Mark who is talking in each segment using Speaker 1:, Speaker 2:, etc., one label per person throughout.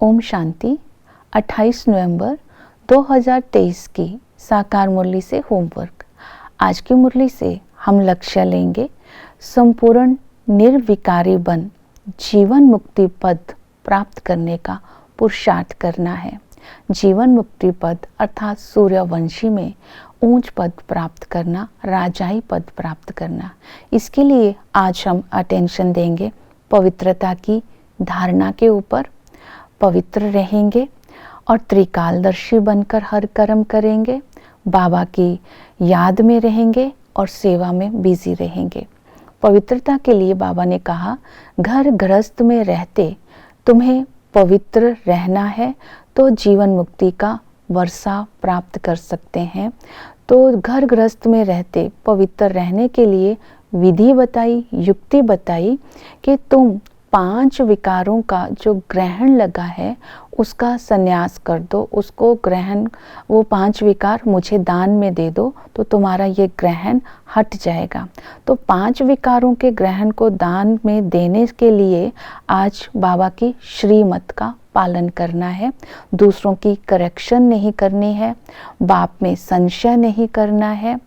Speaker 1: ओम शांति। 28 नवंबर 2023 की साकार मुरली से होमवर्क। आज की मुरली से हम लक्ष्य लेंगे संपूर्ण निर्विकारी बन जीवन मुक्ति पद प्राप्त करने का पुरुषार्थ करना है। जीवन मुक्ति पद अर्थात सूर्यवंशी में ऊंच पद प्राप्त करना, राजाई पद प्राप्त करना। इसके लिए आज हम अटेंशन देंगे पवित्रता की धारणा के ऊपर। पवित्र रहेंगे और त्रिकालदर्शी बनकर हर कर्म करेंगे, बाबा की याद में रहेंगे और सेवा में बिजी रहेंगे। पवित्रता के लिए बाबा ने कहा, घर गृहस्थ में रहते तुम्हें पवित्र रहना है तो जीवन मुक्ति का वर्षा प्राप्त कर सकते हैं। तो घर गृहस्थ में रहते पवित्र रहने के लिए विधि बताई, युक्ति बताई कि तुम 5 विकारों का जो ग्रहण लगा है उसका संन्यास कर दो, उसको ग्रहण, वो 5 विकार मुझे दान में दे दो तो तुम्हारा ये ग्रहण हट जाएगा। तो 5 विकारों के ग्रहण को दान में देने के लिए आज बाबा की श्रीमत का पालन करना है। दूसरों की करेक्शन नहीं करनी है, बाप में संशय नहीं करना है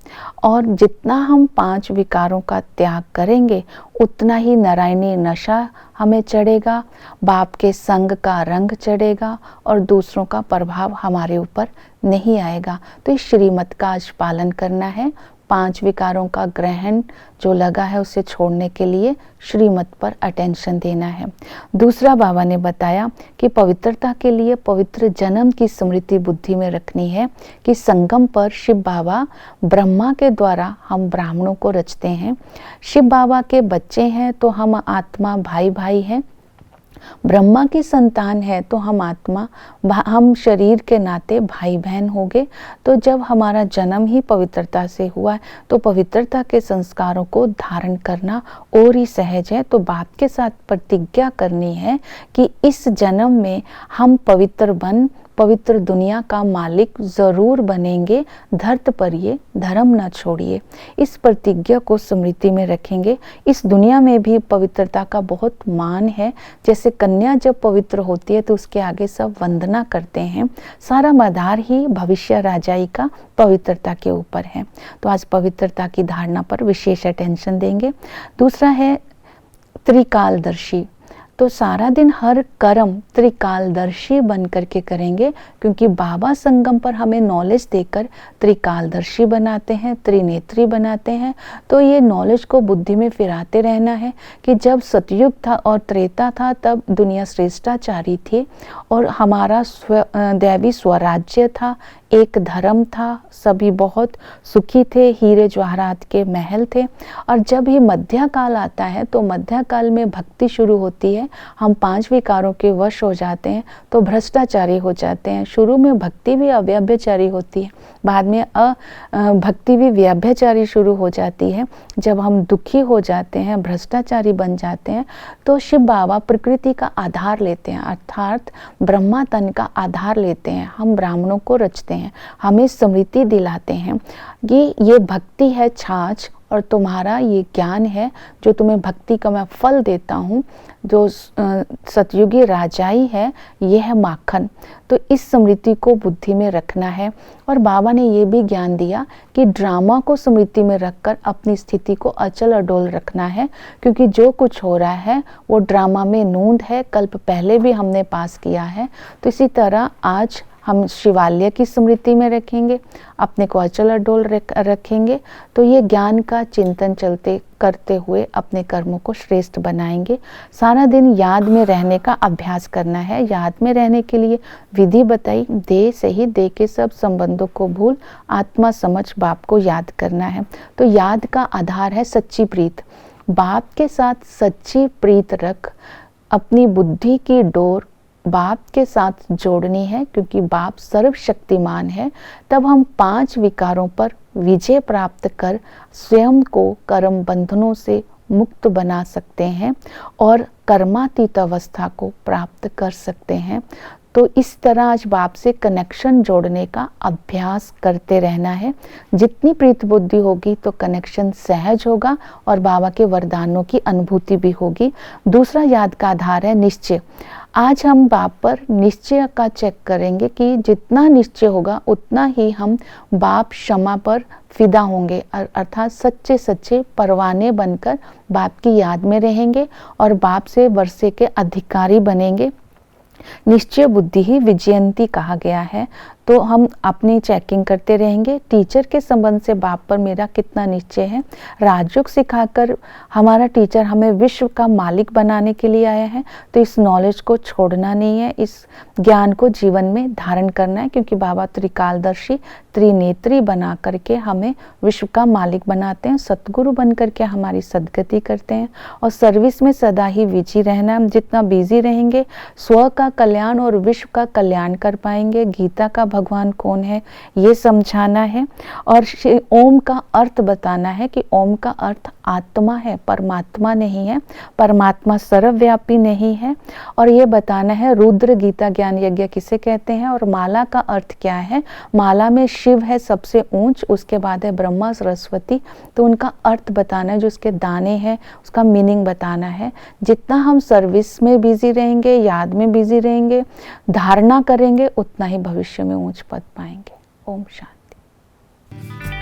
Speaker 1: और जितना हम 5 विकारों का त्याग करेंगे उतना ही नारायणी नशा हमें चढ़ेगा, बाप के संग का रंग चढ़ेगा और दूसरों का प्रभाव हमारे ऊपर नहीं आएगा। तो इस श्रीमत का आज पालन करना है। 5 विकारों का ग्रहण जो लगा है उसे छोड़ने के लिए श्रीमत पर अटेंशन देना है। दूसरा बाबा ने बताया कि पवित्रता के लिए पवित्र जन्म की स्मृति बुद्धि में रखनी है कि संगम पर शिव बाबा ब्रह्मा के द्वारा हम ब्राह्मणों को रचते हैं। शिव बाबा के बच्चे हैं तो हम आत्मा भाई भाई हैं, ब्रह्मा की संतान है तो हम आत्मा, हम शरीर के नाते भाई बहन होंगे। तो जब हमारा जन्म ही पवित्रता से हुआ है तो पवित्रता के संस्कारों को धारण करना और ही सहज है। तो बाप के साथ प्रतिज्ञा करनी है कि इस जन्म में हम पवित्र बन पवित्र दुनिया का मालिक जरूर बनेंगे, धरती पर ये धर्म न छोड़िए। इस प्रतिज्ञा को स्मृति में रखेंगे। इस दुनिया में भी पवित्रता का बहुत मान है। जैसे कन्या जब पवित्र होती है तो उसके आगे सब वंदना करते हैं। सारा मदार ही भविष्य राजाई का पवित्रता के ऊपर है। तो आज पवित्रता की धारणा पर विशेष अटेंशन देंगे। दूसरा है त्रिकालदर्शी। तो सारा दिन हर कर्म त्रिकालदर्शी बन करके करेंगे, क्योंकि बाबा संगम पर हमें नॉलेज देकर त्रिकालदर्शी बनाते हैं, त्रिनेत्री बनाते हैं। तो ये नॉलेज को बुद्धि में फिराते रहना है कि जब सतयुग था और त्रेता था तब दुनिया श्रेष्ठाचारी थी और हमारा दैवी स्वराज्य था, एक धर्म था, सभी बहुत सुखी थे, हीरे जवाहरात के महल थे। और जब ही मध्य काल आता है तो मध्य काल में भक्ति शुरू होती है, हम 5 विकारों के वश हो जाते हैं तो भ्रष्टाचारी हो जाते हैं। शुरू में भक्ति भी अव्यभिचारी होती है, बाद में भक्ति भी व्यभिचारी शुरू हो जाती है। जब हम दुखी हो जाते हैं, भ्रष्टाचारी बन जाते हैं तो शिव बाबा प्रकृति का आधार लेते हैं, अर्थात ब्रह्मा तन का आधार लेते हैं। हम ब्राह्मणों को रचते हैं, हमें स्मृति दिलाते हैं ये भक्ति है छाछ और तुम्हारा ये ज्ञान है जो तुम्हें भक्ति का मैं फल देता हूँ, जो सतयुगी राजाई है, ये है माखन। तो इस स्मृति को बुद्धि में रखना है। और बाबा ने ये भी ज्ञान दिया कि ड्रामा को स्मृति में रखकर अपनी स्थिति को अचल अडोल रखना है, क्योंकि जो कुछ हो रहा है वो ड्रामा में नूंद है, कल्प पहले भी हमने पास किया है। तो इसी तरह आज हम शिवालय की स्मृति में रखेंगे, अपने को अचल अडोल रखेंगे। तो ये ज्ञान का चिंतन चलते करते हुए अपने कर्मों को श्रेष्ठ बनाएंगे। सारा दिन याद में रहने का अभ्यास करना है। याद में रहने के लिए विधि बताई, दे सही दे के सब संबंधों को भूल आत्मा समझ बाप को याद करना है। तो याद का आधार है सच्ची प्रीत। बाप के साथ सच्ची प्रीत रख, अपनी बुद्धि की डोर बाप के साथ जोड़नी है, क्योंकि बाप सर्वशक्तिमान है। तब हम 5 विकारों पर विजय प्राप्त कर स्वयं को कर्म बंधनों से मुक्त बना सकते हैं और कर्मातीत अवस्था को प्राप्त कर सकते हैं। तो इस तरह आज बाप से कनेक्शन जोड़ने का अभ्यास करते रहना है। जितनी प्रीत बुद्धि होगी तो कनेक्शन सहज होगा और बाबा के वरदानों की अनुभूति भी होगी। दूसरा याद का आधार है निश्चय। आज हम बाप पर निश्चय का चेक करेंगे कि जितना निश्चय होगा उतना ही हम बाप क्षमा पर फिदा होंगे, अर्थात सच्चे सच्चे परवाने बनकर बाप की याद में रहेंगे और बाप से वर्षे के अधिकारी बनेंगे। निश्चय बुद्धि ही विजयंती कहा गया है। तो हम अपनी चेकिंग करते रहेंगे। टीचर के संबंध से बाप पर मेरा कितना निश्चय है। राजयोग सिखाकर हमारा टीचर हमें विश्व का मालिक बनाने के लिए आया है, तो इस नॉलेज को छोड़ना नहीं है, इस ज्ञान को जीवन में धारण करना है, क्योंकि बाबा त्रिकालदर्शी त्रिनेत्री बना करके हमें विश्व का मालिक बनाते हैं, सतगुरु बन करके हमारी सदगति करते हैं। और सर्विस में सदा ही बिजी रहना। हम जितना बिजी रहेंगे स्व का कल्याण और विश्व का कल्याण कर पाएंगे। गीता का भगवान कौन है ये समझाना है और ओम का अर्थ बताना है कि ओम का अर्थ आत्मा है, परमात्मा नहीं है। परमात्मा सर्वव्यापी नहीं है। और ये बताना है रुद्र गीता ज्ञान यज्ञ किसे कहते हैं और माला का अर्थ क्या है। माला में शिव है सबसे ऊंच, उसके बाद है ब्रह्मा सरस्वती। तो उनका अर्थ बताना है, जो उसके दाने हैं उसका मीनिंग बताना है। जितना हम सर्विस में बिजी रहेंगे, याद में बिजी रहेंगे, धारणा करेंगे, उतना ही भविष्य में ऊंच पद पाएंगे। ओम शांति।